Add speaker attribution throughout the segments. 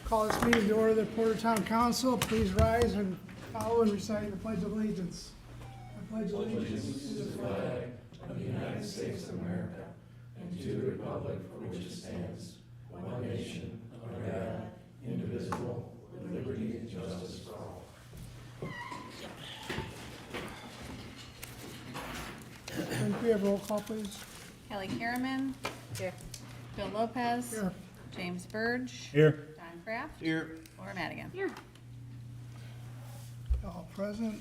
Speaker 1: Call this meeting to order. The Porter Town Council, please rise and follow and recite the Pledge of Allegiance. I pledge allegiance to the flag of the United States of America and to the republic for which it stands, one nation, under God, indivisible, with liberty and justice for all. Can we have roll call, please?
Speaker 2: Kelly Karaman. Here. Bill Lopez.
Speaker 1: Here.
Speaker 2: James Burge.
Speaker 3: Here.
Speaker 2: Don Kraft.
Speaker 3: Here.
Speaker 2: Laura Madigan. Here.
Speaker 1: All present.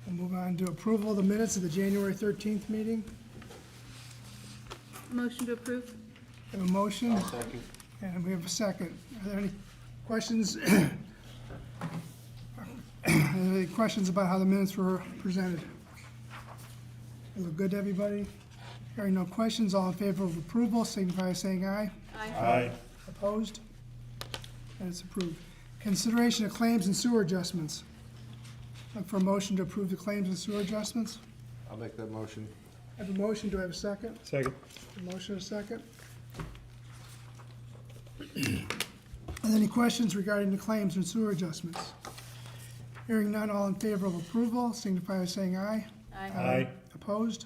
Speaker 1: We'll move on to approval of the minutes of the January 13th meeting.
Speaker 2: Motion to approve.
Speaker 1: We have a motion.
Speaker 3: Second.
Speaker 1: And we have a second. Are there any questions? Any questions about how the minutes were presented? They look good to everybody? Hearing no questions, all in favor of approval, signify by saying aye.
Speaker 3: Aye.
Speaker 1: Opposed? And it's approved. Consideration of claims and sewer adjustments. Look for a motion to approve the claims and sewer adjustments.
Speaker 4: I'll make that motion.
Speaker 1: I have a motion, do I have a second?
Speaker 3: Second.
Speaker 1: A motion, a second. Are there any questions regarding the claims and sewer adjustments? Hearing none, all in favor of approval, signify by saying aye.
Speaker 3: Aye.
Speaker 1: Opposed?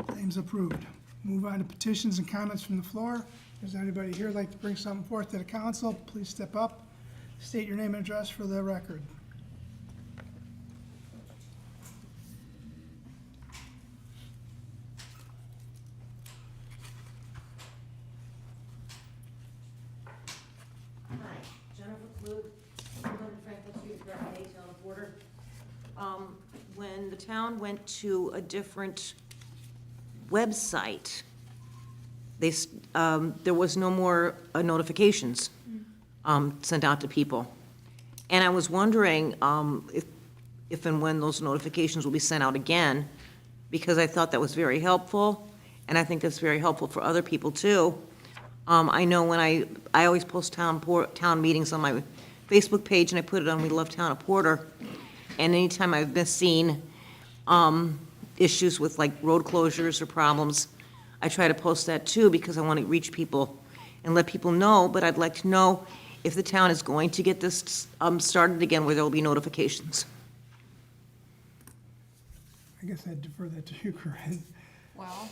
Speaker 1: Claims approved. Move on to petitions and comments from the floor. Is there anybody here who'd like to bring something forth to the council? Please step up. State your name and address for the record.
Speaker 5: Hi, Jennifer Klug, 100 Franklin Street, Brevard, Town of Porter. When the town went to a different website, there was no more notifications sent out to people. And I was wondering if and when those notifications will be sent out again, because I thought that was very helpful, and I think it's very helpful for other people too. I know when I always post town meetings on my Facebook page, and I put it on We Love Town of Porter. And anytime I've been seen issues with like road closures or problems, I try to post that too, because I want to reach people and let people know. But I'd like to know if the town is going to get this started again, where there will be notifications.
Speaker 1: I guess I'd defer that to you, Corinne.
Speaker 2: Well,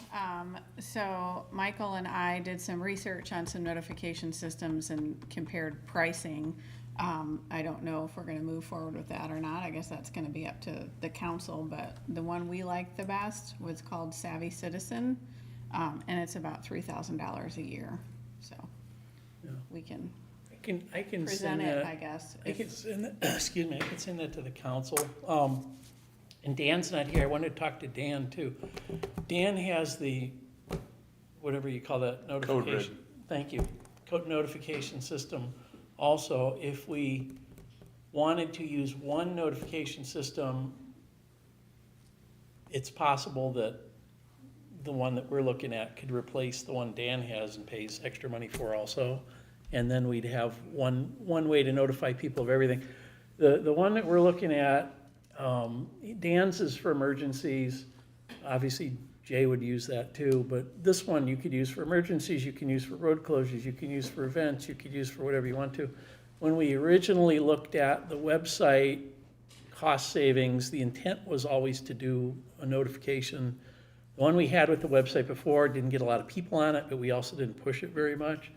Speaker 2: so Michael and I did some research on some notification systems and compared pricing. I don't know if we're gonna move forward with that or not. I guess that's gonna be up to the council, but the one we liked the best was called Savvy Citizen. And it's about $3,000 a year, so we can
Speaker 3: I can
Speaker 2: present
Speaker 3: send
Speaker 2: it,
Speaker 3: that.
Speaker 2: I guess.
Speaker 3: I can send that, excuse me, I can send that to the council. And Dan's not here. I wanted to talk to Dan too. Dan has the, whatever you call that, notification. Thank you. Code notification system. Also, if we wanted to use one notification system, it's possible that the one that we're looking at could replace the one Dan has and pays extra money for also. And then we'd have one way to notify people of everything. The one that we're looking at, Dan's is for emergencies. Obviously, Jay would use that too, but this one you could use for emergencies, you can use for road closures, you can use for events, you could use for whatever you want to. When we originally looked at the website cost savings, the intent was always to do a notification. The one we had with the website before didn't get a lot of people on it, but we also didn't push it very much.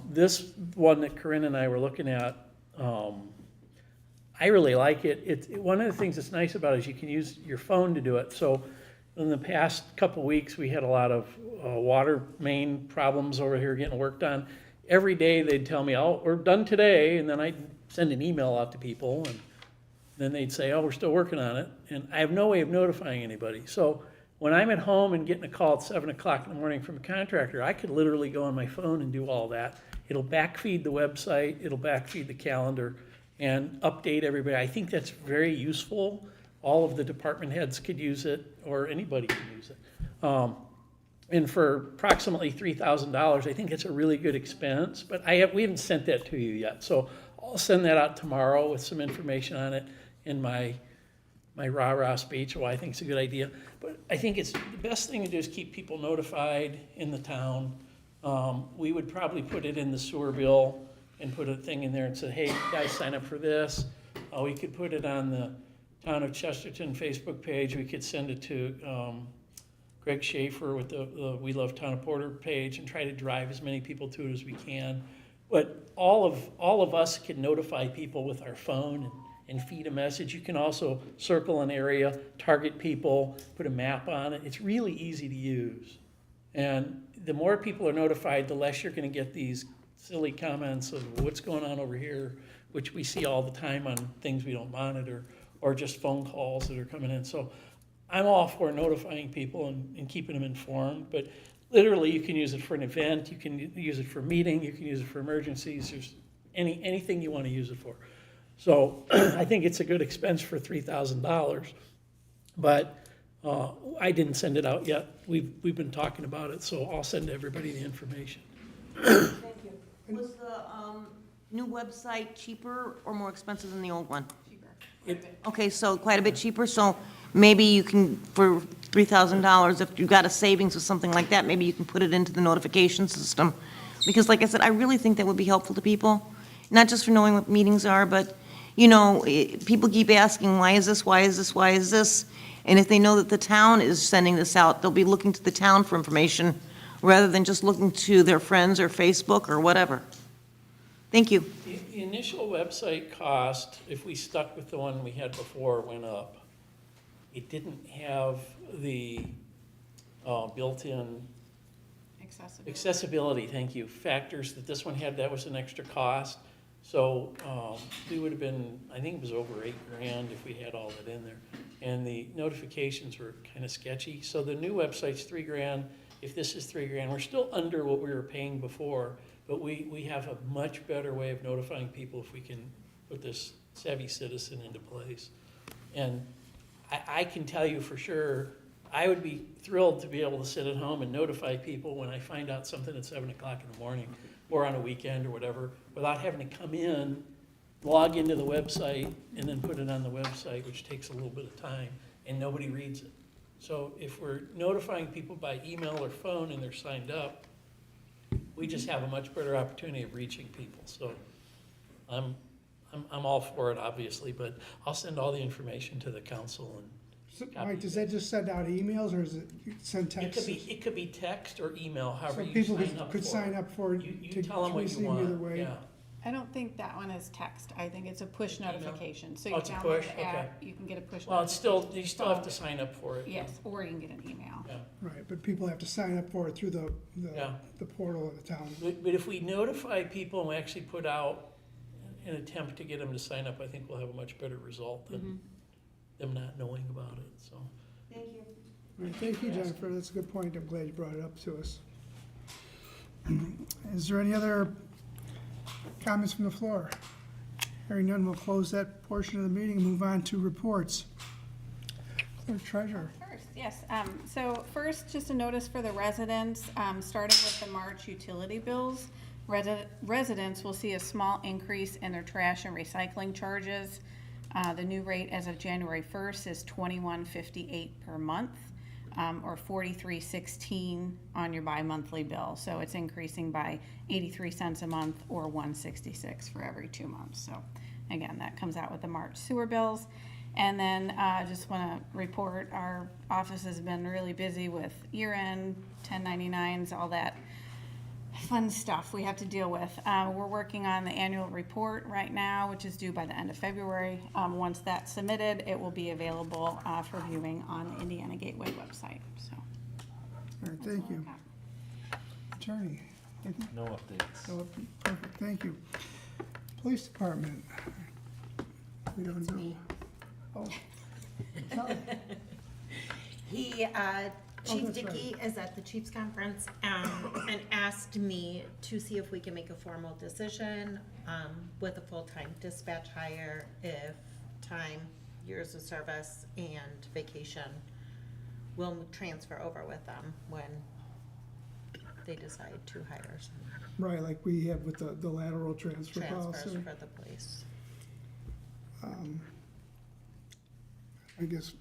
Speaker 3: This one that Corinne and I were looking at, I really like it. One of the things that's nice about it is you can use your phone to do it. So in the past couple weeks, we had a lot of water main problems over here getting worked on. Every day they'd tell me, oh, we're done today, and then I'd send an email out to people, and then they'd say, oh, we're still working on it, and I have no way of notifying anybody. So when I'm at home and getting a call at 7 o'clock in the morning from a contractor, I could literally go on my phone and do all that. It'll backfeed the website, it'll backfeed the calendar, and update everybody. I think that's very useful. All of the department heads could use it, or anybody can use it. And for approximately $3,000, I think it's a really good expense, but we haven't sent that to you yet. So I'll send that out tomorrow with some information on it in my rah-rah speech, why I think it's a good idea. But I think it's the best thing to do is keep people notified in the town. We would probably put it in the sewer bill and put a thing in there and say, hey, guys, sign up for this. We could put it on the Town of Chesterton Facebook page. We could send it to Greg Schaefer with the We Love Town of Porter page and try to drive as many people to it as we can. But all of us can notify people with our phone and feed a message. You can also circle an area, target people, put a map on it. It's really easy to use. And the more people are notified, the less you're gonna get these silly comments of what's going on over here, which we see all the time on things we don't monitor, or just phone calls that are coming in. So I'm all for notifying people and keeping them informed, but literally you can use it for an event, you can use it for a meeting, you can use it for emergencies, there's anything you wanna use it for. So I think it's a good expense for $3,000, but I didn't send it out yet. We've been talking about it, so I'll send everybody the information.
Speaker 5: Thank you. Was the new website cheaper or more expensive than the old one?
Speaker 2: Cheaper.
Speaker 5: Okay, so quite a bit cheaper, so maybe you can, for $3,000, if you've got a savings or something like that, maybe you can put it into the notification system. Because like I said, I really think that would be helpful to people, not just for knowing what meetings are, but, you know, people keep asking, why is this, why is this, why is this? And if they know that the town is sending this out, they'll be looking to the town for information rather than just looking to their friends or Facebook or whatever. Thank you.
Speaker 3: The initial website cost, if we stuck with the one we had before, went up. It didn't have the built-in accessibility, thank you, factors that this one had. That was an extra cost. So we would have been, I think it was over $8,000 if we had all that in there. And the notifications were kind of sketchy. So the new website's $3,000. If this is $3,000, we're still under what we were paying before, but we have a much better way of notifying people if we can put this Savvy Citizen into place. And I can tell you for sure, I would be thrilled to be able to sit at home and notify people when I find out something at 7 o'clock in the morning or on a weekend or whatever, without having to come in, log into the website, and then put it on the website, which takes a little bit of time, and nobody reads it. So if we're notifying people by email or phone and they're signed up, we just have a much better opportunity of reaching people. So I'm all for it, obviously, but I'll send all the information to the council. And
Speaker 1: So, Mike, does that just send out emails, or is it send
Speaker 3: it
Speaker 1: texts?
Speaker 3: could be text or email, however
Speaker 1: So
Speaker 3: you
Speaker 1: people
Speaker 3: sign up for
Speaker 1: could
Speaker 3: it.
Speaker 1: sign up for it
Speaker 3: You
Speaker 1: to
Speaker 3: tell them what you
Speaker 1: receive
Speaker 3: want.
Speaker 1: either way?
Speaker 3: Yeah.
Speaker 2: I don't think that one is text. I think it's a push
Speaker 3: Email?
Speaker 2: notification. So
Speaker 3: Oh,
Speaker 2: you
Speaker 3: it's a
Speaker 2: download
Speaker 3: push?
Speaker 2: the app,
Speaker 3: Okay.
Speaker 2: you can get a push
Speaker 3: Well, it's
Speaker 2: notification.
Speaker 3: still, you still have to sign up for it.
Speaker 2: Yes, or you can get an email.
Speaker 3: Yeah.
Speaker 1: Right, but people have to sign up for it through
Speaker 3: Yeah.
Speaker 1: the portal of the town.
Speaker 3: But if we notify people and we actually put out an attempt to get them to sign up, I think we'll have a much better result than them not knowing about it, so.
Speaker 5: Thank you.
Speaker 1: All right, thank you, Jennifer, that's a good point, I'm glad you brought it up to us. Is there any other comments from the floor? Hearing none, we'll close that portion of the meeting and move on to reports. Clerk Treasurer.
Speaker 2: First, yes. So first, just a notice for the residents, starting with the March utility bills. Residents will see a small increase in their trash and recycling charges. The new rate as of January 1st is $21.58 per month, or $43.16 on your bi-monthly bill. So it's increasing by 83 cents a month, or $1.66 for every 2 months. So again, that comes out with the March sewer bills. And then I just want to report our office has been really busy with year-end, 1099s, all that fun stuff we have to deal with. We're working on the annual report right now, which is due by the end of February. Once that's submitted, it will be available for viewing on the Indiana Gateway website. So,
Speaker 1: All right, thank you. Attorney. anything?
Speaker 4: No updates.
Speaker 1: No, perfect, thank you. Police Department. We don't know. Oh.
Speaker 6: He, Chief
Speaker 1: that's
Speaker 6: Dickey is at the Chiefs Conference, and asked me to see if we can make a formal decision, with a full-time dispatch hire if time, years of service, and vacation will transfer over with them when they decide to hire some
Speaker 1: Right, like we have with the lateral transfer
Speaker 6: transfers
Speaker 1: policy.
Speaker 6: for the police.
Speaker 1: I guess,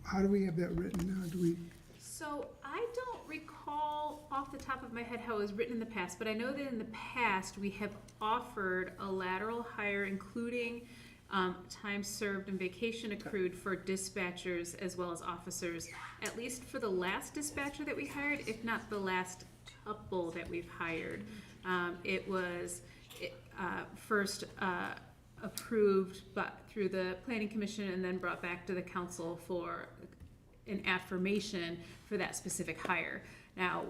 Speaker 1: how do we have that written now? Do we,
Speaker 7: So I don't recall
Speaker 4: off the top of my head how it was written in the past, but I know that in the past, we have offered a lateral hire, including time served and vacation accrued for dispatchers as well as officers, at least for the last dispatcher that we hired, if not the last couple that we've hired. It was first approved through the planning commission and then brought back to the council for an affirmation for that specific hire. Now,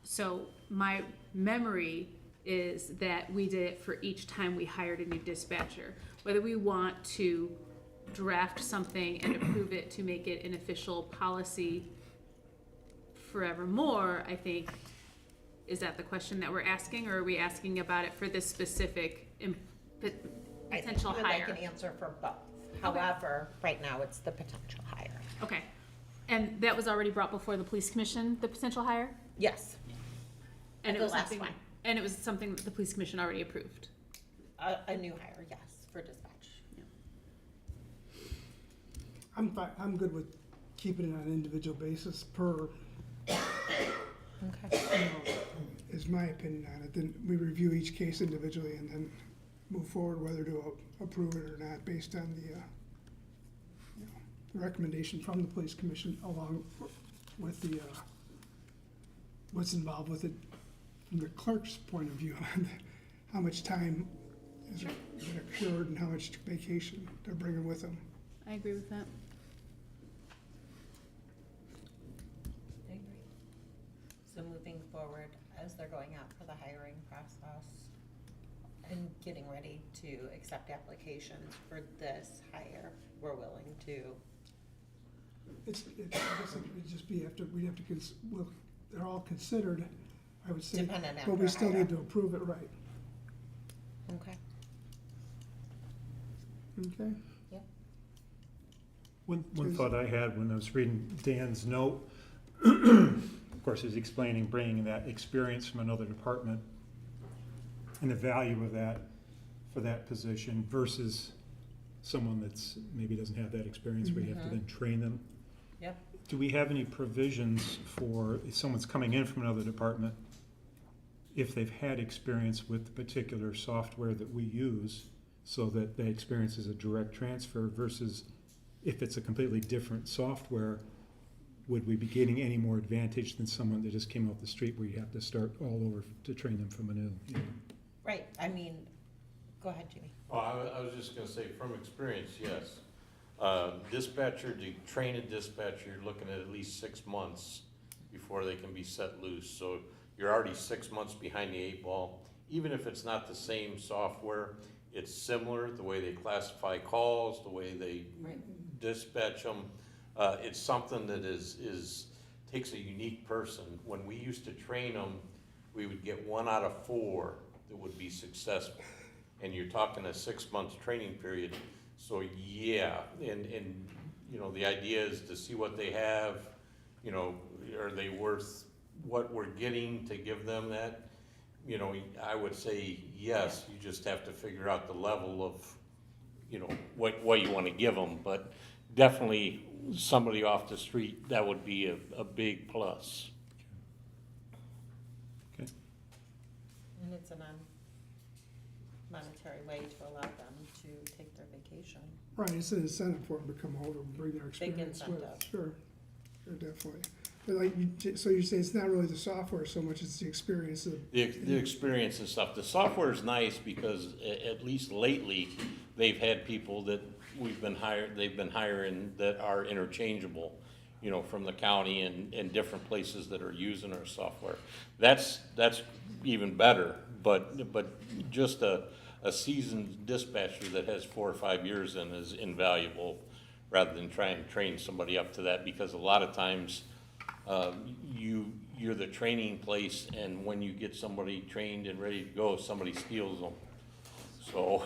Speaker 4: so my memory is that we did it for each time we hired a new dispatcher. Whether we want to draft something and approve it to make it an official policy forevermore, I think, is that the question that we're asking, or are we asking about it for this specific potential
Speaker 6: I would
Speaker 4: hire?
Speaker 6: like an answer for both. However, right now, it's the potential hire.
Speaker 4: Okay. And that was already brought before the police commission, the potential hire?
Speaker 6: Yes,
Speaker 4: And it
Speaker 6: The
Speaker 4: was
Speaker 6: last
Speaker 4: something,
Speaker 6: one.
Speaker 4: and it was something that the police commission already approved?
Speaker 6: a new hire, yes, for dispatch.
Speaker 1: I'm fine, I'm good with keeping it on an individual basis per,
Speaker 6: Okay.
Speaker 1: is my opinion on it. Then we review each case individually and then move forward whether to approve it or not based on the, the recommendation from the police commission along with the, what's involved with it from the clerk's point of view on how much time is accrued and how much vacation they're bringing with them.
Speaker 4: I agree with that.
Speaker 6: I agree. So moving forward, as they're going out for the hiring process and getting ready to accept applications for this hire, we're willing to,
Speaker 1: I guess it'd just be after, we'd have to, well, they're all considered, I would say,
Speaker 6: Dependent
Speaker 1: but we
Speaker 6: after
Speaker 1: still
Speaker 6: hire.
Speaker 1: need to approve it right,
Speaker 6: okay,
Speaker 1: okay?
Speaker 6: yep.
Speaker 7: One thought I had when I was reading Dan's note, of course, he's explaining bringing that experience from another department and the value of that for that position versus someone that's maybe doesn't have that experience where you have to then train them.
Speaker 6: Yep.
Speaker 7: Do we have any provisions for if someone's coming in from another department, if they've had experience with the particular software that we use, so that that experience is a direct transfer versus if it's a completely different software, would we be getting any more advantage than someone that just came off the street where you have to start all over to train them from anew? You know?
Speaker 6: Right, I mean, go ahead, Jimmy.
Speaker 8: Oh, I was just gonna say, from experience, yes. Dispatcher, to train a dispatcher, you're looking at least 6 months before they can be set loose. So you're already 6 months behind the 8 ball. Even if it's not the same software, it's similar, the way they classify calls, the way they dispatch them. It's something that takes a unique person. When we used to train them, we would get 1 out of 4 that would be successful. And you're talking a 6 month training period. So yeah, and you know, the idea is to see what they have, you know, are they worth what we're getting to give them that? You know, I would say yes, you just have to figure out the level of, you know, what you wanna give them, but definitely somebody off the street, that would be a big plus.
Speaker 7: Okay.
Speaker 6: And it's a non-monetary way to allow them to take their vacation.
Speaker 1: Right, it's an incentive for them to come over and bring their experience with,
Speaker 6: incentive.
Speaker 1: sure, definitely. But like, so you say it's not really the software so much, it's the experience of,
Speaker 8: The experience and stuff. The software is nice because at least lately, they've had people that they've been hiring that are interchangeable, you know, from the county and different places that are using our software. That's even better, but just a seasoned dispatcher that has 4 or 5 years in is invaluable rather than try and train somebody up to that, because a lot of times, you're the training place, and when you get somebody trained and ready to go, somebody steals them. So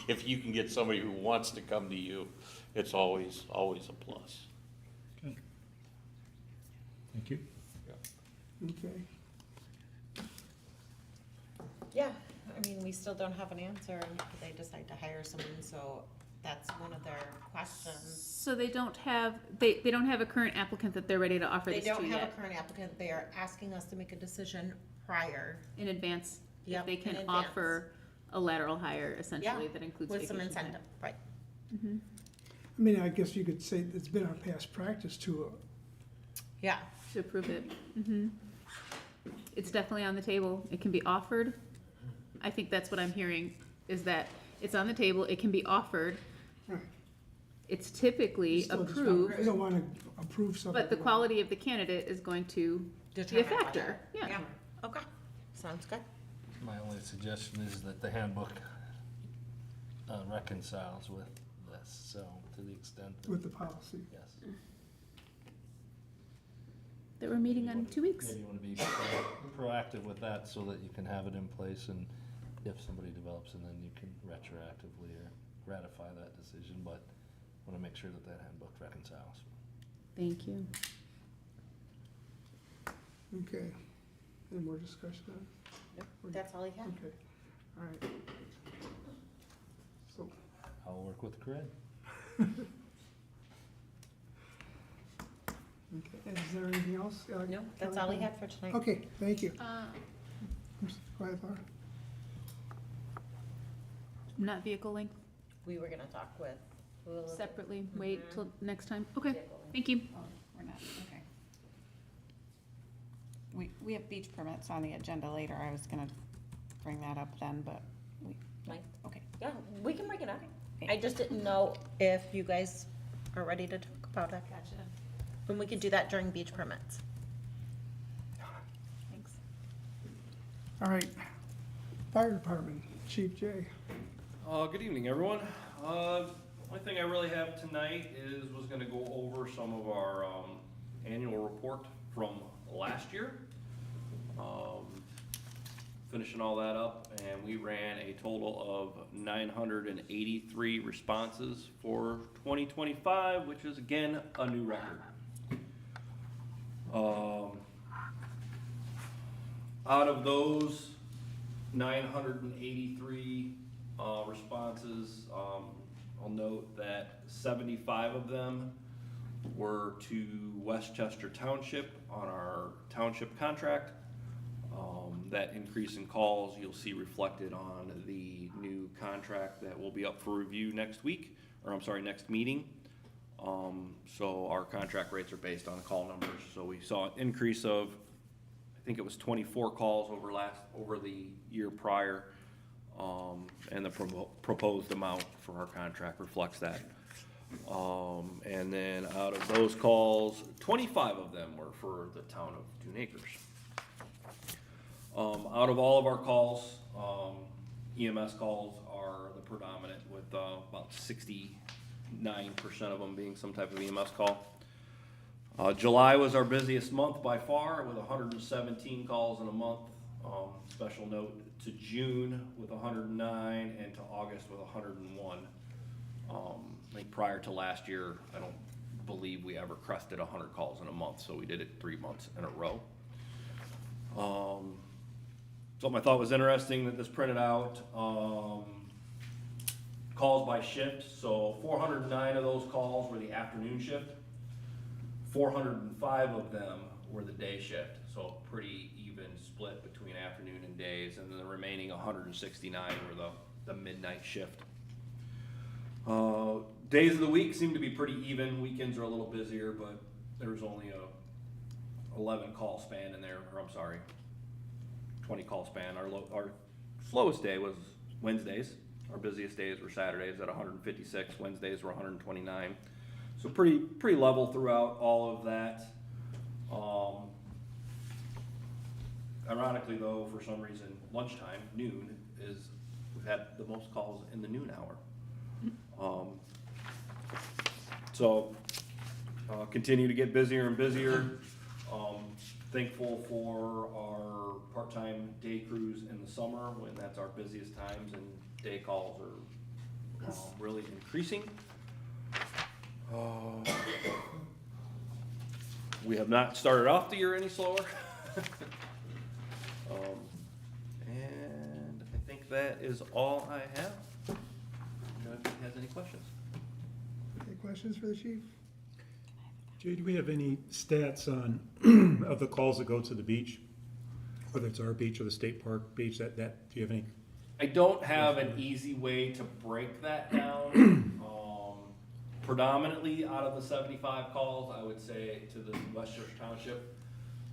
Speaker 8: if you can get somebody who wants to come to you, it's always a plus.
Speaker 7: Okay. Thank you.
Speaker 1: okay?
Speaker 6: Yeah, I mean, we still don't have an answer if they decide to hire someone, so that's one of their questions.
Speaker 4: So they don't have, they don't have a current applicant that they're ready to offer
Speaker 6: They
Speaker 4: this to
Speaker 6: don't have a
Speaker 4: yet
Speaker 6: current applicant, they are asking us to make a decision prior,
Speaker 4: in advance? If
Speaker 6: Yep,
Speaker 4: they
Speaker 6: in
Speaker 4: can
Speaker 6: advance.
Speaker 4: offer a lateral hire essentially
Speaker 6: Yeah,
Speaker 4: that includes
Speaker 6: with some
Speaker 4: vacation time.
Speaker 6: incentive, right?
Speaker 1: I mean, I guess you could say it's been our past practice to,
Speaker 6: Yeah,
Speaker 4: To approve it. It's definitely on the table. It can be offered. I think that's what I'm hearing, is that it's on the table, it can be offered.
Speaker 1: right.
Speaker 4: It's typically
Speaker 1: Still just
Speaker 4: approved,
Speaker 1: You don't wanna approve something.
Speaker 4: but the quality of the candidate is going to be a
Speaker 6: determine
Speaker 4: factor.
Speaker 6: whether-
Speaker 4: Yeah.
Speaker 6: Okay, sounds good.
Speaker 9: My only suggestion is that the handbook reconciles with this, so to the extent that,
Speaker 1: With the policy.
Speaker 9: yes.
Speaker 4: That we're meeting on 2 weeks.
Speaker 9: Maybe you wanna be proactive with that so that you can have it in place, and if somebody develops, and then you can retroactively or ratify that decision, but wanna make sure that that handbook reconciles.
Speaker 4: Thank you.
Speaker 1: Okay. Any more discussion on it?
Speaker 6: That's all I have.
Speaker 1: Okay, all right. So,
Speaker 9: I'll work with Corinne.
Speaker 1: okay, is there anything else?
Speaker 6: No, that's all we have for tonight.
Speaker 1: Okay, thank you. Go ahead, Laura.
Speaker 4: Not vehicle length
Speaker 6: We were gonna talk with. who-
Speaker 4: separately, wait till next time. Okay,
Speaker 6: Vehicle length.
Speaker 4: thank you.
Speaker 2: Oh, we're not, okay. We have beach permits on the agenda later. I was gonna bring that up then, but we,
Speaker 6: Fine.
Speaker 2: okay.
Speaker 6: Yeah, we can bring it up.
Speaker 2: Okay.
Speaker 6: I just didn't know if you guys are ready to talk about it.
Speaker 2: Gotcha.
Speaker 6: And we can do that during beach permits.
Speaker 2: Thanks.
Speaker 1: All right. Fire Department, Chief Jay.
Speaker 10: Good evening, everyone. Only thing I really have tonight was gonna go over some of our, annual report from last year. Finishing all that up, and we ran a total of 983 responses for 2025, which is again, a new record. Out of those 983 responses, I'll note that 75 of them were to Westchester Township on our township contract. That increase in calls you'll see reflected on the new contract that will be up for review next week, or I'm sorry, next meeting. So our contract rates are based on call numbers, so we saw an increase of, I think it was 24 calls over the year prior. And the proposed amount for our contract reflects that. And then out of those calls, 25 of them were for the town of Dune Acres. Out of all of our calls, EMS calls are the predominant, with about 69% of them being some type of EMS call. July was our busiest month by far, with 117 calls in a month. Special note to June with 109, and to August with 101. I think prior to last year, I don't believe we ever crested 100 calls in a month, so we did it 3 months in a row. Something I thought was interesting that this printed out, calls by shift. So 409 of those calls were the afternoon shift. 405 of them were the day shift, so pretty even split between afternoon and days, and then the remaining 169 were the midnight shift. Days of the week seem to be pretty even. Weekends are a little busier, but there was only a 11 call span in there, or I'm sorry, 20 call span. Our slowest day was Wednesdays. Our busiest days were Saturdays at 156. Wednesdays were 129. So pretty level throughout all of that. Ironically though, for some reason, lunchtime, noon, we've had the most calls in the noon hour. Continue to get busier and busier. Thankful for our part-time day crews in the summer, when that's our busiest times, and day calls are really increasing. We have not started off the year any slower. And I think that is all I have. If anybody has any questions?
Speaker 1: Any questions for the chief?
Speaker 7: Jay, do we have any stats on, of the calls that go to the beach? Whether it's our beach or the state park beach, do you have any?
Speaker 10: I don't have an easy way to break that down. Predominantly out of the 75 calls, I would say to the Westchester Township,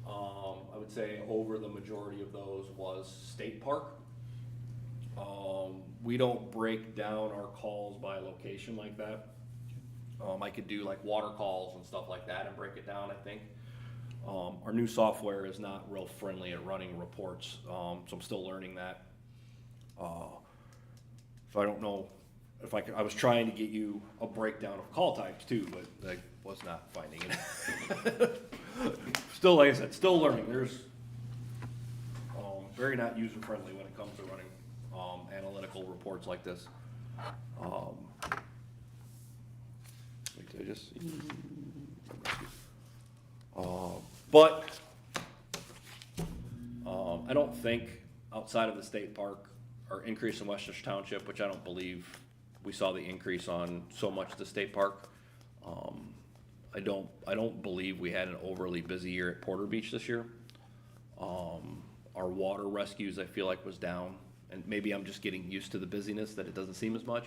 Speaker 10: I would say over the majority of those was state park. We don't break down our calls by location like that. I could do like water calls and stuff like that and break it down, I think. Our new software is not real friendly at running reports, so I'm still learning that. So I don't know if I was trying to get you a breakdown of call types too, but I was not finding it. Still, like I said, still learning. There's very not user friendly when it comes to running analytical reports like this. Did I just? But I don't think outside of the state park or increase in Westchester Township, which I don't believe we saw the increase on so much the state park. I don't believe we had an overly busy year at Porter Beach this year. Our water rescues, I feel like, was down, and maybe I'm just getting used to the busyness that it doesn't seem as much.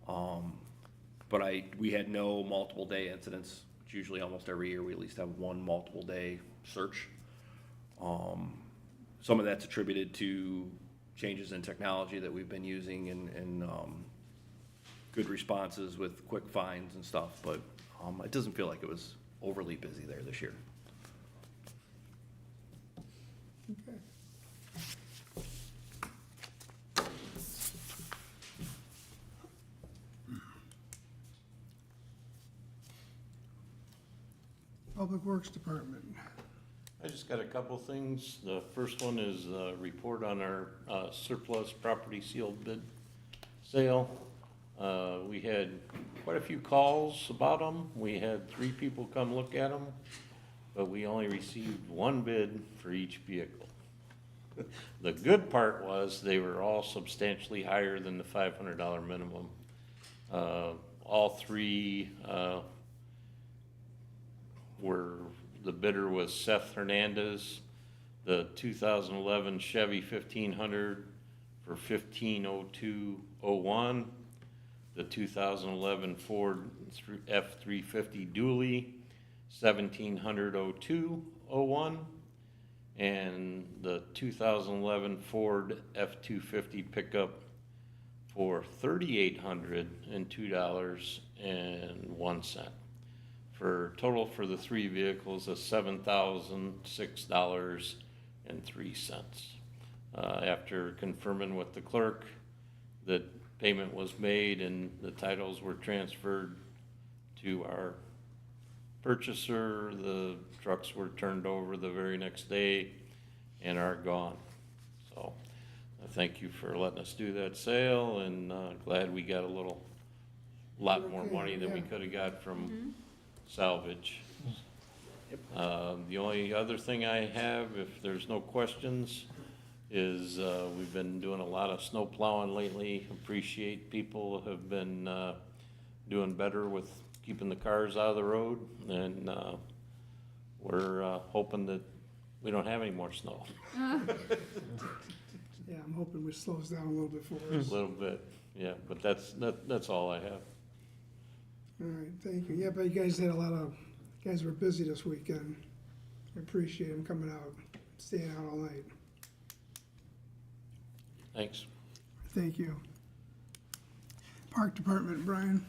Speaker 10: But we had no multiple day incidents, which usually almost every year we at least have one multiple day search. Some of that's attributed to changes in technology that we've been using and good responses with quick finds and stuff, but it doesn't feel like it was overly busy there this year.
Speaker 1: Okay. Public Works Department.
Speaker 8: I just got a couple things. The first one is a report on our surplus property sealed bid sale. We had quite a few calls about them. We had 3 people come look at them, but we only received 1 bid for each vehicle. The good part was they were all substantially higher than the $500 minimum. All 3 the bidder was Seth Hernandez, the 2011 Chevy 1500 for $15,0201, the 2011 Ford F-350 Dually, $1,700.0201, and the 2011 Ford F-250 pickup for $3,802.01. For total for the 3 vehicles of $7,006.03. After confirming with the clerk that payment was made and the titles were transferred to our purchaser, the trucks were turned over the very next day and are gone. So thank you for letting us do that sale, and glad we got a lot more money than we could have got from salvage. The only other thing I have, if there's no questions, is we've been doing a lot of snow plowing lately. Appreciate people have been doing better with keeping the cars out of the road, and we're hoping that we don't have any more snow.
Speaker 1: Yeah, I'm hoping it slows down a little bit for us.
Speaker 8: A little bit, yeah, but that's all I have.
Speaker 1: All right, thank you. Yeah, but you guys had you guys were busy this weekend. I appreciate them coming out, staying out all night.
Speaker 8: Thanks.
Speaker 1: Thank you. Park Department, Brian?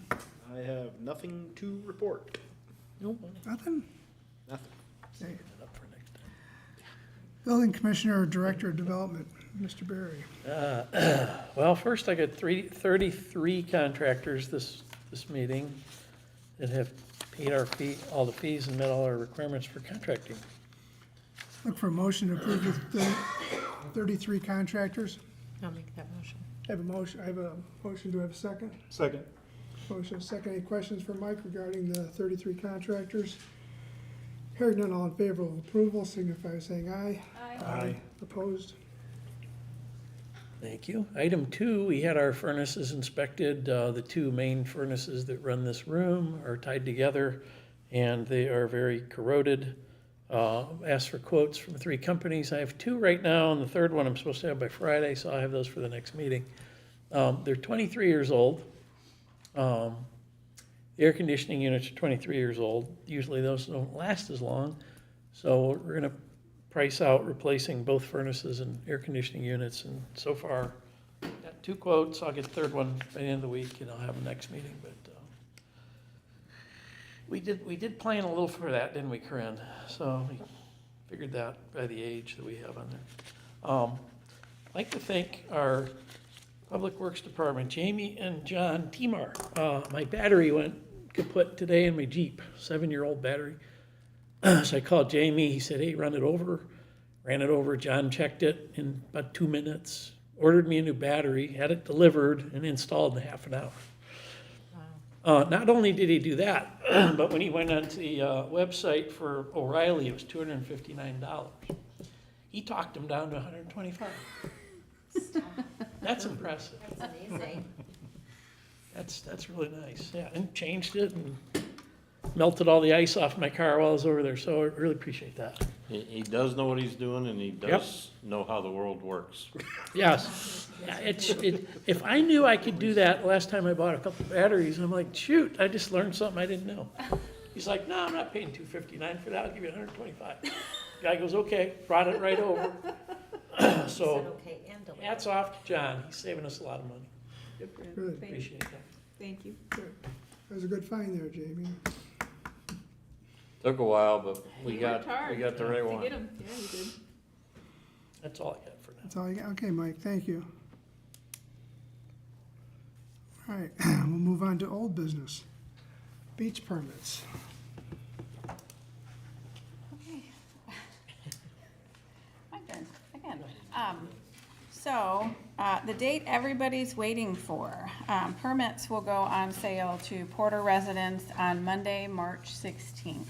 Speaker 11: I have nothing to report.
Speaker 1: Nothing?
Speaker 11: Nothing.
Speaker 1: Okay. Building Commissioner or Director of Development, Mr. Berry.
Speaker 3: Well, first I got 33 contractors this meeting that have paid all the fees and met all our requirements for contracting.
Speaker 1: Look for a motion to approve the 33 contractors.
Speaker 6: I'll make that motion.
Speaker 1: I have a motion, do I have a second?
Speaker 7: Second.
Speaker 1: Motion, second. Any questions for Mike regarding the 33 contractors? Hearing none, all in favor of approval, signify by saying aye.
Speaker 7: Aye.
Speaker 1: Opposed?
Speaker 3: Thank you. Item 2, we had our furnaces inspected. The 2 main furnaces that run this room are tied together, and they are very corroded. Asked for quotes from 3 companies. I have 2 right now, and the third one I'm supposed to have by Friday, so I'll have those for the next meeting. They're 23 years old. The air conditioning units are 23 years old. Usually those don't last as long, so we're gonna price out replacing both furnaces and air conditioning units, and so far, got 2 quotes. I'll get the third one by the end of the week, and I'll have the next meeting, but, we did plan a little for that, didn't we, Corinne? So we figured that by the age that we have on there. I'd like to thank our Public Works Department, Jamie and John Timar. My battery went kaput today in my Jeep, 7-year-old battery. So I called Jamie, he said, hey, run it over. Ran it over, John checked it in about 2 minutes, ordered me a new battery, had it delivered and installed in half an hour. Not only did he do that, but when he went onto the website for O'Reilly, it was $259. He talked him down to $125. That's impressive.
Speaker 6: That's amazing.
Speaker 3: That's really nice, yeah, and changed it and melted all the ice off my car while I was over there, so I really appreciate that.
Speaker 8: He does know what he's doing, and he does know how the world works.
Speaker 3: Yes, yeah, if I knew I could do that last time I bought a couple batteries, I'm like, shoot, I just learned something I didn't know. He's like, no, I'm not paying $259 for that, I'll give you $125. Guy goes, okay, brought it right over. So,
Speaker 6: Okay, and deliver.
Speaker 3: hats off to John, he's saving us a lot of money,
Speaker 1: Good.
Speaker 3: appreciate that.
Speaker 2: Thank you.
Speaker 1: That was a good find there, Jamie.
Speaker 8: Took a while, but we
Speaker 4: You
Speaker 8: got
Speaker 4: worked hard
Speaker 8: the right
Speaker 4: to
Speaker 8: one.
Speaker 4: get 'em. Yeah, you did.
Speaker 3: That's all I got for now.
Speaker 1: That's all you got? Okay, Mike, thank you. All right, we'll move on to old business. Beach permits.
Speaker 2: My turn, again. The date everybody's waiting for, permits will go on sale to Porter residents on Monday, March 16th.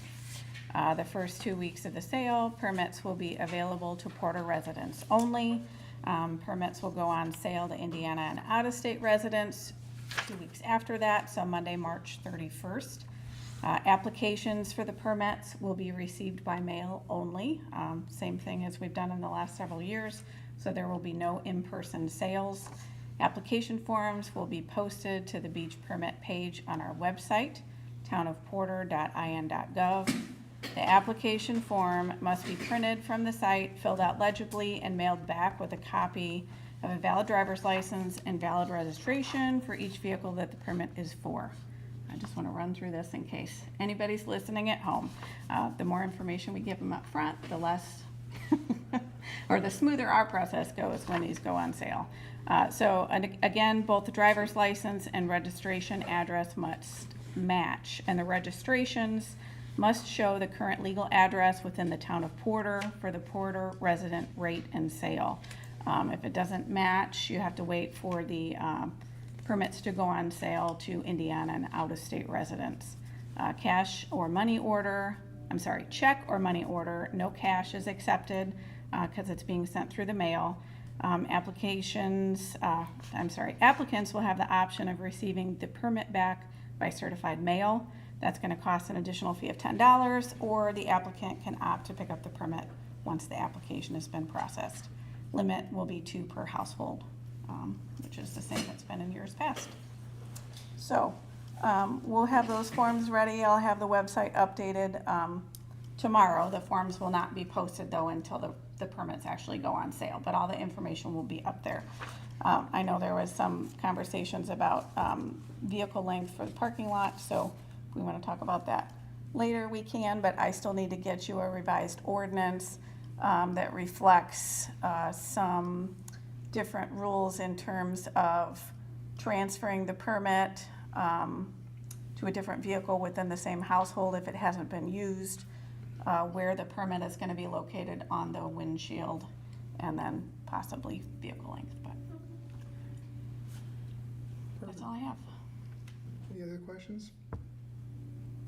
Speaker 2: The first 2 weeks of the sale, permits will be available to Porter residents only. Permits will go on sale to Indiana and out-of-state residents 2 weeks after that, so Monday, March 31st. Applications for the permits will be received by mail only, same thing as we've done in the last several years, so there will be no in-person sales. Application forms will be posted to the beach permit page on our website, townofporter.in.gov. The application form must be printed from the site, filled out legibly, and mailed back with a copy of a valid driver's license and valid registration for each vehicle that the permit is for. I just want to run through this in case anybody's listening at home. The more information we give them up front, the less, or the smoother our process goes when these go on sale. And again, both the driver's license and registration address must match, and the registrations must show the current legal address within the town of Porter for the Porter resident rate and sale. If it doesn't match, you have to wait for the permits to go on sale to Indiana and out-of-state residents. Check or money order, no cash is accepted because it's being sent through the mail. Applicants will have the option of receiving the permit back by certified mail. That's going to cost an additional fee of $10, or the applicant can opt to pick up the permit once the application has been processed. Limit will be 2 per household, which is the same that's been in years past. So we'll have those forms ready. I'll have the website updated tomorrow. The forms will not be posted though until the permits actually go on sale, but all the information will be up there. I know there was some conversations about vehicle length for the parking lot, so if we want to talk about that later, we can, but I still need to get you a revised ordinance that reflects some different rules in terms of transferring the permit to a different vehicle within the same household if it hasn't been used, where the permit is going to be located on the windshield, and then possibly vehicle length. But that's all I have.
Speaker 1: Any other questions?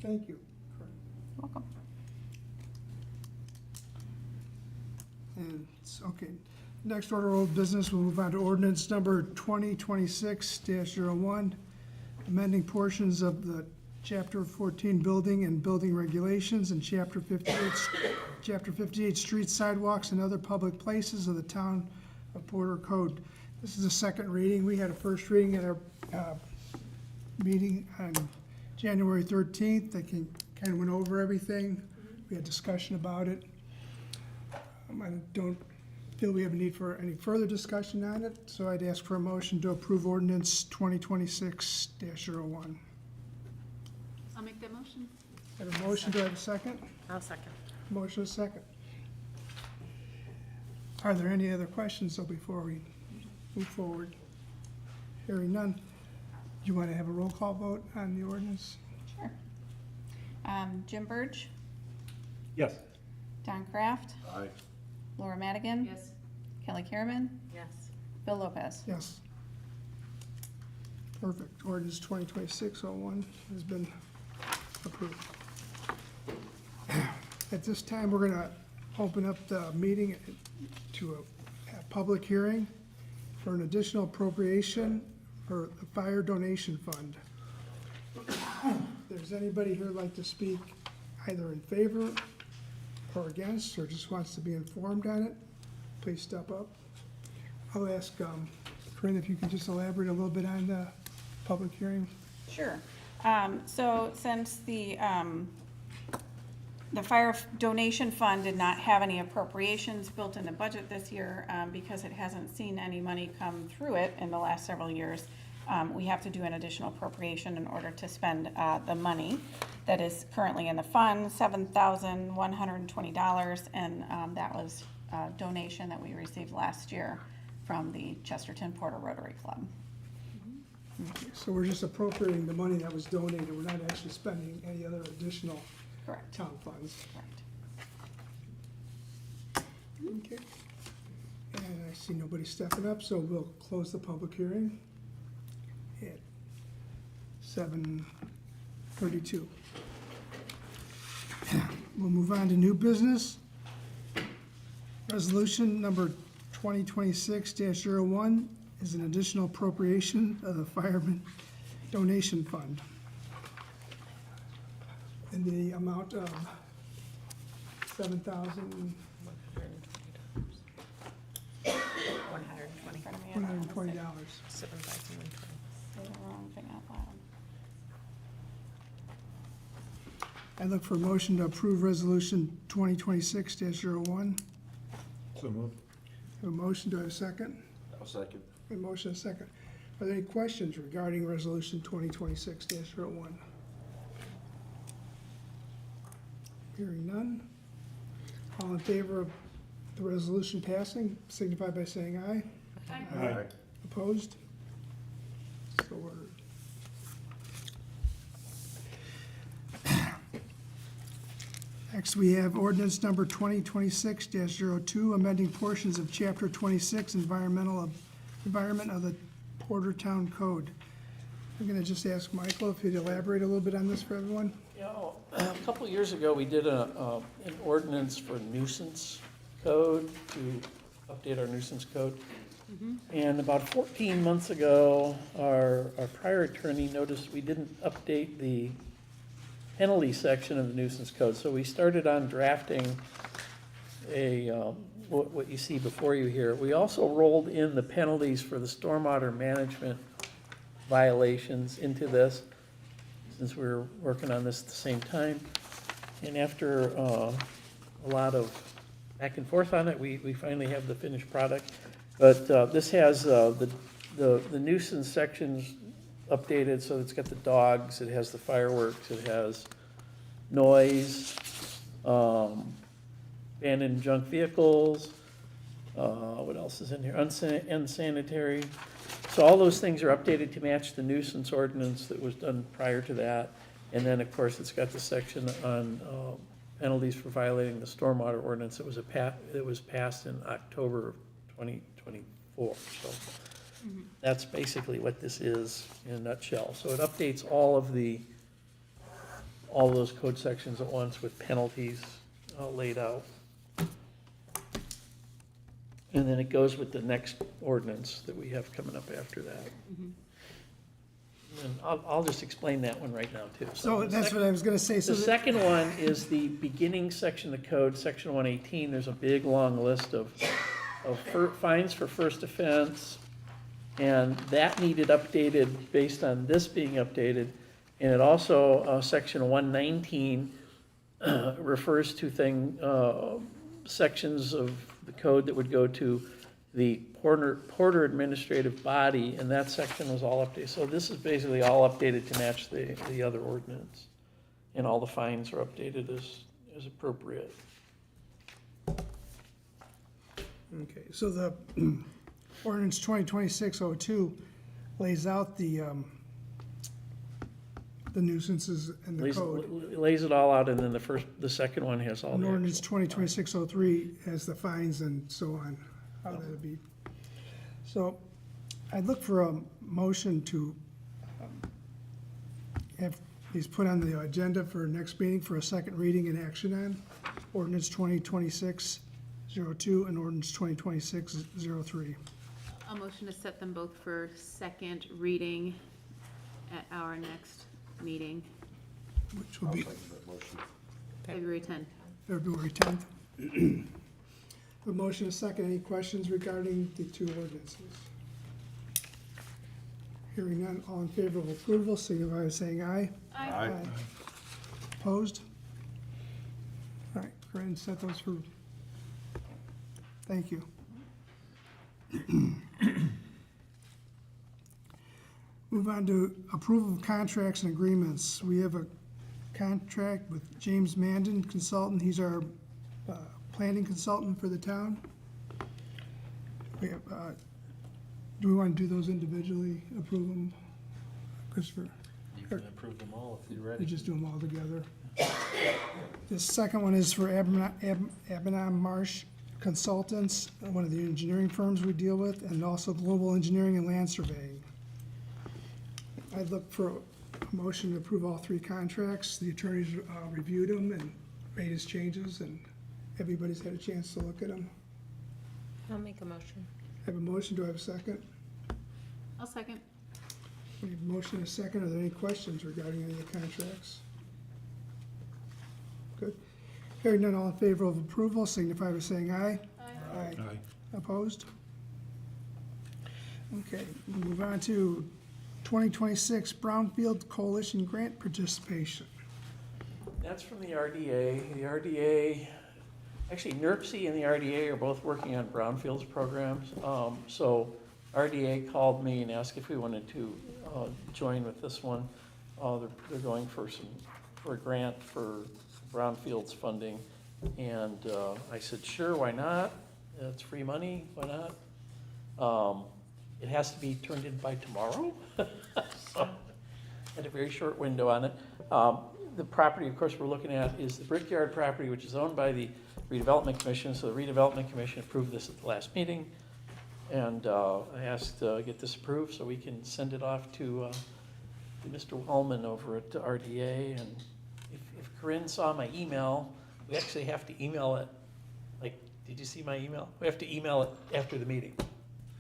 Speaker 1: Thank you.
Speaker 2: Welcome.
Speaker 1: And, okay, Next order of old business, we'll move on to ordinance number 2026-01, amending portions of the Chapter 14 Building and Building Regulations and Chapter 58 Street Sidewalks and Other Public Places of the Town of Porter Code. This is a second reading. We had a first reading at our meeting on January 13th. They kind of went over everything. We had discussion about it. I don't feel we have a need for any further discussion on it, so I'd ask for a motion to approve ordinance 2026-01.
Speaker 4: I'll make that motion.
Speaker 1: Have a motion, do I have a second?
Speaker 6: I'll second.
Speaker 1: Motion is second. Are there any other questions, though, before we move forward? Hearing none. Do you want to have a roll call vote on the ordinance?
Speaker 2: Sure. Jim Burge,
Speaker 7: Yes.
Speaker 2: Don Kraft,
Speaker 11: Aye.
Speaker 2: Laura Madigan,
Speaker 4: Yes.
Speaker 2: Kelly Kierman,
Speaker 6: Yes.
Speaker 2: Bill Lopez.
Speaker 1: Yes. Perfect. Ordinance 2026-01 has been approved. At this time, we're going to open up the meeting to a public hearing for an additional appropriation for the fire donation fund. If there's anybody here who'd like to speak either in favor or against, or just wants to be informed on it, please step up. I'll ask Corinne if you can just elaborate a little bit on the public hearing.
Speaker 2: Sure. So since the fire donation fund did not have any appropriations built in the budget this year, because it hasn't seen any money come through it in the last several years, we have to do an additional appropriation in order to spend the money that is currently in the fund, $7,120, and that was a donation that we received last year from the Chesterton Porter Rotary Club.
Speaker 1: So we're just appropriating the money that was donated. We're not actually spending any other additional
Speaker 2: Correct.
Speaker 1: town funds.
Speaker 2: Correct.
Speaker 1: Okay. And I see nobody stepping up, so we'll close the public hearing at 7:32. We'll move on to new business. Resolution number 2026-01 is an additional appropriation of the fireman donation fund in the amount of $7,120.
Speaker 2: Say the wrong thing out loud.
Speaker 1: I look for a motion to approve resolution 2026-01.
Speaker 7: So moved.
Speaker 1: Have a motion, do I have a second?
Speaker 11: I'll second.
Speaker 1: A motion, a second. Are there any questions regarding resolution 2026-01? Hearing none. All in favor of the resolution passing, signify by saying aye.
Speaker 7: Aye.
Speaker 1: Opposed? So ordered. Next, we have ordinance number 2026-02, amending portions of Chapter 26 Environment of the Porter Town Code. I'm going to just ask Michael if he'd elaborate a little bit on this for everyone.
Speaker 3: Yeah, a couple of years ago, we did an ordinance for nuisance code to update our nuisance code. And about 14 months ago, our prior attorney noticed we didn't update the penalty section of the nuisance code. So we started on drafting what you see before you here. We also rolled in the penalties for the stormwater management violations into this, since we were working on this at the same time. And after a lot of back and forth on it, we finally have the finished product. But this has the nuisance sections updated, so it's got the dogs, it has the fireworks, it has noise, abandoned junk vehicles, what else is in here, unsanitary. So all those things are updated to match the nuisance ordinance that was done prior to that. And then, of course, it's got the section on penalties for violating the stormwater ordinance that was passed in October of 2024. So that's basically what this is in a nutshell. So it updates all those code sections at once with penalties laid out. And then it goes with the next ordinance that we have coming up after that. And I'll just explain that one right now, too.
Speaker 1: So
Speaker 3: the
Speaker 1: that's
Speaker 3: sec-
Speaker 1: what I was gonna say, so
Speaker 3: The
Speaker 1: that-
Speaker 3: second one is the beginning section of the code, section 118. There's a big, long list of fines for first offense. And that needed updated based on this being updated. And it also, section 119 refers to sections of the code that would go to the Porter administrative body, and that section was all updated. So this is basically all updated to match the other ordinance. And all the fines are updated as appropriate.
Speaker 1: Okay, so the ordinance 2026-02 lays out the nuisances in the code.
Speaker 3: Lays it all out, and then the second one has all
Speaker 1: And
Speaker 3: the.
Speaker 1: ordinance
Speaker 3: actual-
Speaker 1: 2026-03 has the fines and so on, how that'd be. So I'd look for a motion to have these put on the agenda for next meeting for a second reading and action on ordinance 2026-02 and ordinance 2026-03.
Speaker 4: A motion to set them both for second reading at our next meeting,
Speaker 1: Which will be
Speaker 4: February 10th.
Speaker 1: February 10th. A motion, a second. Any questions regarding the two ordinances? Hearing none, all in favor of approval, signify by saying aye.
Speaker 8: Aye.
Speaker 1: Opposed? All right, go ahead and set those for, thank you. Move on to approval of contracts and agreements. We have a contract with James Mandan Consultant. He's our planning consultant for the town. We have, do we want to do those individually, approve them? Christopher?
Speaker 9: You can approve them all if you're
Speaker 1: We
Speaker 9: ready.
Speaker 1: just do them all together. The second one is for Abenon Marsh Consultants, one of the engineering firms we deal with, and also Global Engineering and Land Surveying. I'd look for a motion to approve all three contracts. The attorneys reviewed them and made his changes, and everybody's had a chance to look at them.
Speaker 6: I'll make a motion.
Speaker 1: I have a motion, do I have a second?
Speaker 4: I'll second.
Speaker 1: We have a motion and a second. Are there any questions regarding any of the contracts? Good. Hearing none, all in favor of approval, signify by saying aye. Aye.
Speaker 7: Aye.
Speaker 1: Opposed? Okay, we move on to 2026 Brownfield Coalition Grant Participation.
Speaker 3: That's from the RDA. The RDA, actually NERC and the RDA are both working on brownfields programs. So RDA called me and asked if we wanted to join with this one. They're going for a grant for brownfields funding. And I said, sure, why not? It's free money, why not? It has to be turned in by tomorrow. So, had a very short window on it. The property, of course, we're looking at is the Brickyard property, which is owned by the Redevelopment Commission. So the Redevelopment Commission approved this at the last meeting. And I asked to get this approved so we can send it off to Mr. Wellman over at RDA. And if Corinne saw my email, we actually have to email it. Like, did you see my email? We have to email it after the meeting.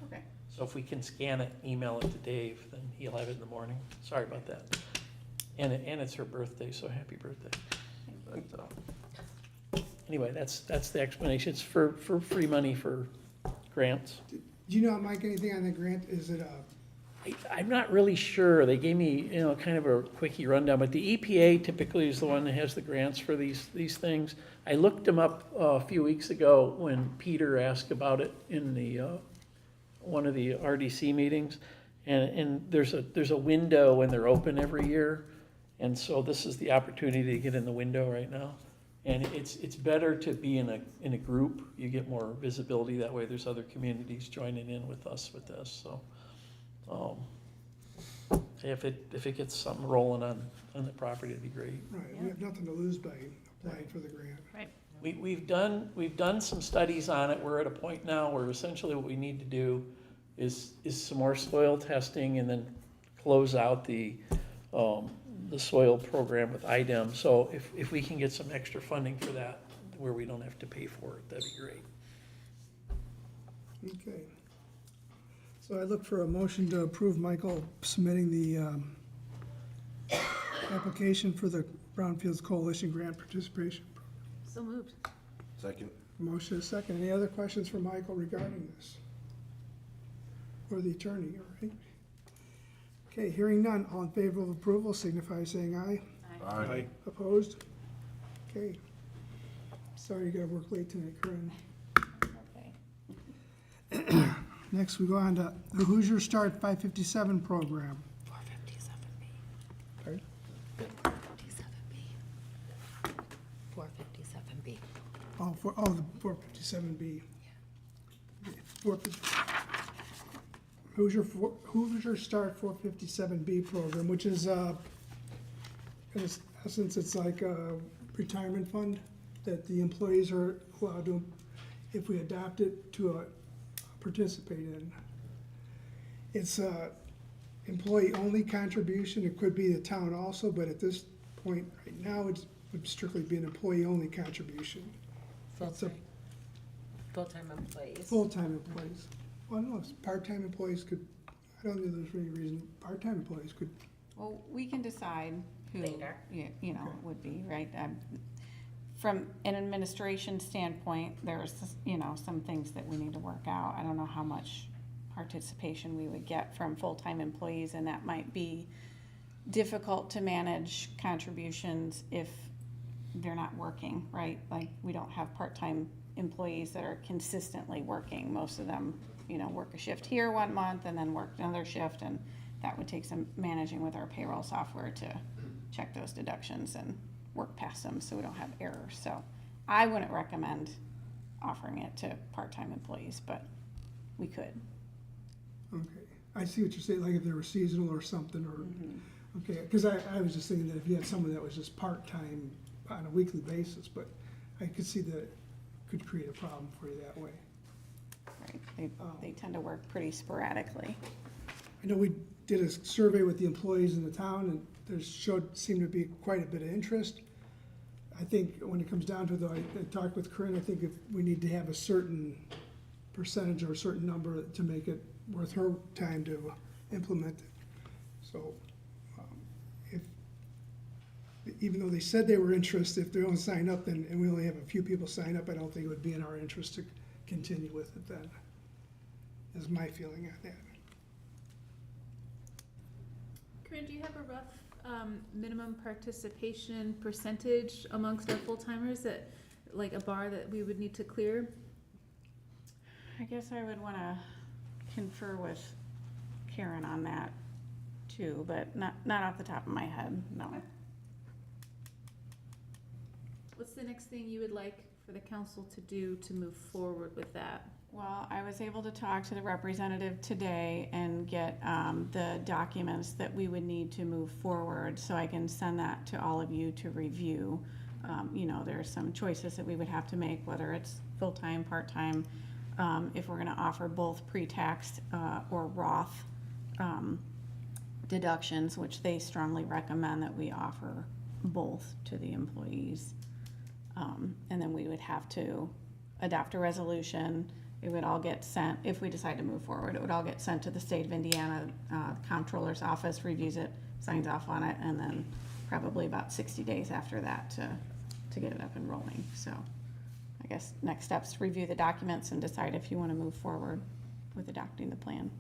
Speaker 2: Okay.
Speaker 3: So if we can scan it, email it to Dave, then he'll have it in the morning. Sorry about that. And it's her birthday, so happy birthday. But, anyway, that's the explanation. It's for free money for grants.
Speaker 1: Do you know, Mike, anything on the grant? Is it
Speaker 3: I'm not really sure. They gave me, kind of a quickie rundown, but the EPA typically is the one that has the grants for these things. I looked them up a few weeks ago when Peter asked about it in the one of the RDC meetings, and there's a window when they're open every year, and so this is the opportunity to get in the window right now. And it's better to be in a group. You get more visibility that way. There's other communities joining in with us with this. So if it gets something rolling on the property, it'd be great.
Speaker 1: right? We have nothing to lose by applying for the grant.
Speaker 4: Right.
Speaker 3: We've done some studies on it. We're at a point now where essentially what we need to do is some more soil testing and then close out the soil program with IDEM. So if we can get some extra funding for that, where we don't have to pay for it, that'd be great.
Speaker 1: Okay. So I look for a motion to approve Michael submitting the application for the Brownfields Coalition Grant Participation.
Speaker 4: So moved.
Speaker 11: Second.
Speaker 1: Motion is second. Any other questions for Michael regarding this? Or the attorney, all right? Okay, hearing none, all in favor of approval signify by saying aye.
Speaker 7: Aye.
Speaker 1: Opposed? Okay. Sorry you gotta work late tonight, Corinne.
Speaker 2: Okay.
Speaker 1: Next, we go on to the Hoosier Start 557 program.
Speaker 6: 457B.
Speaker 1: Pardon?
Speaker 6: 457B.
Speaker 1: The 457B. Hoosier Start 457B program, which is, in essence, it's like a retirement fund that the employees are allowed to, if we adopt it, to participate in. It's a employee-only contribution. It could be the town also, but at this point, right now, it would strictly be an employee-only contribution. It's a
Speaker 6: Full-time employees.
Speaker 1: full-time employees. Well, no, part-time employees could, I don't think there's any reason, part-time employees could,
Speaker 2: Well, we can decide who,
Speaker 6: Later.
Speaker 2: you know, would be, right? From an administration standpoint, there's, you know, some things that we need to work out. I don't know how much participation we would get from full-time employees, and that might be difficult to manage contributions if they're not working, right? Like, we don't have part-time employees that are consistently working. Most of them, you know, work a shift here one month and then work another shift, and that would take some managing with our payroll software to check those deductions and work past them so we don't have errors. So I wouldn't recommend offering it to part-time employees, but we could.
Speaker 1: okay. I see what you're saying, like if they were seasonal or something, or, okay, because I was just thinking that if you had someone that was just part-time on a weekly basis, but I could see that it could create a problem for you that way.
Speaker 2: Right, they tend to work pretty sporadically.
Speaker 1: I know we did a survey with the employees in the town, and there seemed to be quite a bit of interest. I think when it comes down to it, though, I talked with Corinne, I think if we need to have a certain percentage or a certain number to make it worth her time to implement it. So, even though they said they were interested, if they don't sign up, then, and we only have a few people sign up, I don't think it would be in our interest to continue with it then, is my feeling on that.
Speaker 4: Corinne, do you have a rough minimum participation percentage amongst our full-timers, that, like a bar that we would need to clear?
Speaker 2: I guess I would wanna confer with Karen on that too, but not off the top of my head, no.
Speaker 4: What's the next thing you would like for the council to do to move forward with that?
Speaker 2: Well, I was able to talk to the representative today and get the documents that we would need to move forward, so I can send that to all of you to review. You know, there are some choices that we would have to make, whether it's full-time, part-time, if we're gonna offer both pre-tax or Roth deductions, which they strongly recommend that we offer both to the employees. And then we would have to adopt a resolution. It would all get sent, if we decide to move forward, it would all get sent to the state of Indiana. Comptroller's office reviews it, signs off on it, and then probably about 60 days after that to get it up and rolling. So I guess next steps, review the documents and decide if you want to move forward with adopting the plan.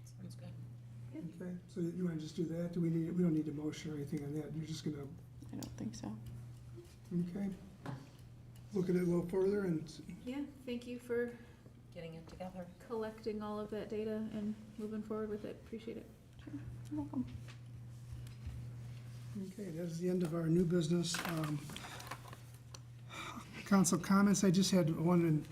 Speaker 6: Sounds good.
Speaker 1: Okay, so you wanna just do that? We don't need a motion or anything on that, you're just gonna,
Speaker 2: I don't think so.
Speaker 1: okay? Look at it a little further and,
Speaker 4: Yeah, thank you for
Speaker 6: Getting it together.
Speaker 4: collecting all of that data and moving forward with it. Appreciate it.
Speaker 2: You're welcome.
Speaker 1: okay, that's the end of our new business. Council comments, I just had one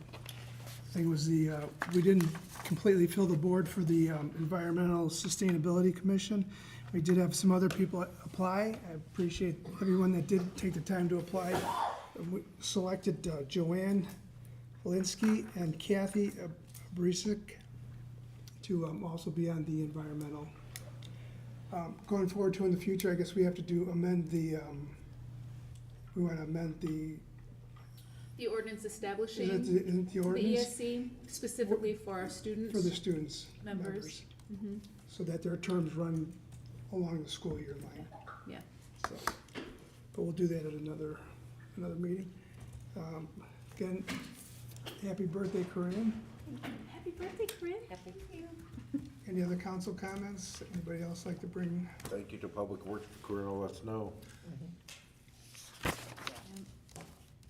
Speaker 1: thing, was we didn't completely fill the board for the Environmental Sustainability Commission. We did have some other people apply. I appreciate everyone that did take the time to apply. We selected Joanne Linsky and Kathy Brisik to also be on the environmental. Going forward to in the future, I guess we have to we want to amend the
Speaker 4: The ordinance establishing
Speaker 1: Isn't the
Speaker 4: the
Speaker 1: ordinance
Speaker 4: ESC specifically for our students.
Speaker 1: for the students?
Speaker 4: Members.
Speaker 1: So that their terms run along the school year line.
Speaker 4: Yeah.
Speaker 1: So, but we'll do that at another meeting. Again, happy birthday, Corinne.
Speaker 4: Happy birthday, Corinne. Thank you.
Speaker 1: Any other council comments? Anybody else like to bring?
Speaker 12: Thank you to Public Works for clearing all that snow.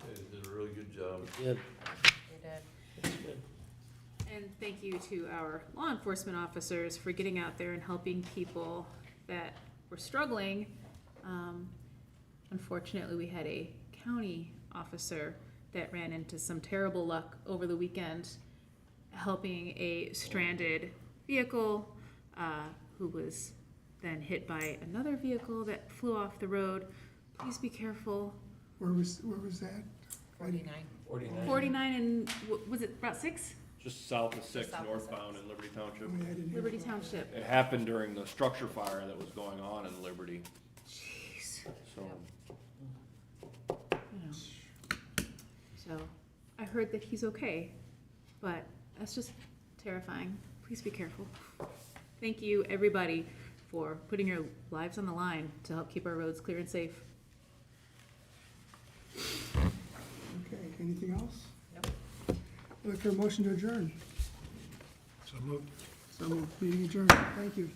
Speaker 8: They did a really good job.
Speaker 3: Yeah.
Speaker 4: And thank you to our law enforcement officers for getting out there and helping people that were struggling. Unfortunately, we had a county officer that ran into some terrible luck over the weekend, helping a stranded vehicle, who was then hit by another vehicle that flew off the road. Please be careful.
Speaker 1: Where was that?
Speaker 4: 49 and, was it Route 6?
Speaker 10: Just south of 6 northbound in Liberty Township.
Speaker 1: I didn't hear
Speaker 4: Liberty
Speaker 1: about
Speaker 4: Township.
Speaker 10: It happened during the structure fire that was going on in Liberty,
Speaker 4: Jeez.
Speaker 10: so.
Speaker 4: You know. So, I heard that he's okay, but that's just terrifying. Please be careful. Thank you, everybody, for putting your lives on the line to help keep our roads clear and safe.
Speaker 1: Okay, anything else? Nope. Look for a motion to adjourn.
Speaker 7: So moved.
Speaker 1: So moved. Meeting adjourned. Thank you.